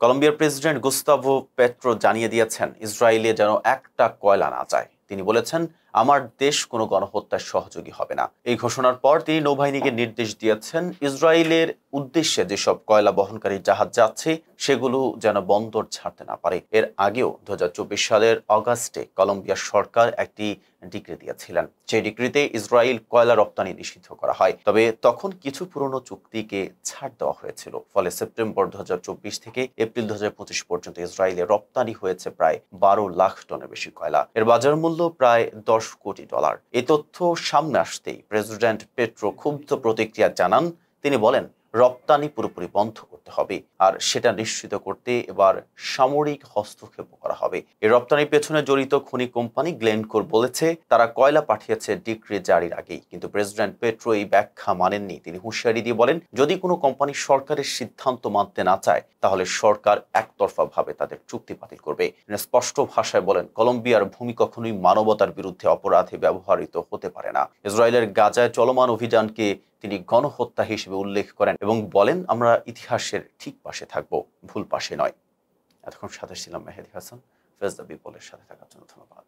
কলম্বিয়ার president Gustavo petro জানিয়ে দিয়েছেন ইসরায়েলে যেন একটা কয়লা না যায়। তিনি বলেছেন, আমার দেশ কোনো গণহত্যার সহযোগী হবে না। এই ঘোষণার পর তিনি নৌবাহিনীকে নির্দেশ দিয়েছেন ইসরায়েলের উদ্দেশ্যে যেসব কয়লা বহনকারী জাহাজ যাচ্ছে সেগুলো যেন বন্দর ছাড়তে না পারে। এর আগেও 2024 সালের অগাস্টে কলম্বিয়ার সরকার একটি ডিক্রি দিয়েছিলেন। সেই ডিক্রিতে ইসরায়েল কয়লা রপ্তানি নিষিদ্ধ করা হয়, তবে তখন কিছু পুরনো চুক্তিকে ছাড় দেওয়া হয়েছিল। ফলে সেপ্টেম্বর 2024 থেকে এপ্রিল 2025 পর্যন্ত ইসরায়েলে রপ্তানি হয়েছে প্রায় 12 লাখ টনের বেশি কয়লা। এর বাজার মূল্য প্রায় $10 কোটি। এই তথ্য সামনে আসতেই প্রেসিডেন্ট পেট্রো ক্ষুব্ধ প্রতিক্রিয়া জানান। তিনি বলেন, রপ্তানি পুরোপুরি বন্ধ করতে হবে, আর সেটা নিশ্চিত করতে এবার সামরিক হস্তক্ষেপ করা হবে। এই রপ্তানির পেছনে জড়িত খনি কোম্পানি গ্লেনকোর বলেছে তারা কয়লা পাঠিয়েছে ডিক্রি জারির আগেই, কিন্তু প্রেসিডেন্ট পেট্রো এই ব্যাখ্যা মানেননি। তিনি হুঁশিয়ারি দিয়ে বলেন, যদি কোনো কোম্পানি সরকারের সিদ্ধান্ত মানতে না চায় তাহলে সরকার একতরফাভাবে তাদের চুক্তি বাতিল করবে। স্পষ্ট ভাষায় বলেন, কলম্বিয়ার ভূমি কখনোই মানবতার বিরুদ্ধে অপরাধে ব্যবহৃত হতে পারে না। ইসরায়েলের গাজায় চলমান অভিযানকে তিনি গণহত্যা হিসেবে উল্লেখ করেন এবং বলেন, আমরা ইতিহাসের ঠিক পাশে থাকব, ভুল পাশে নয়। এতক্ষণ সাথে ছিলাম মেহেদী হাসান। ফেজ দ্য পিপলের সাথে থাকার জন্য ধন্যবাদ।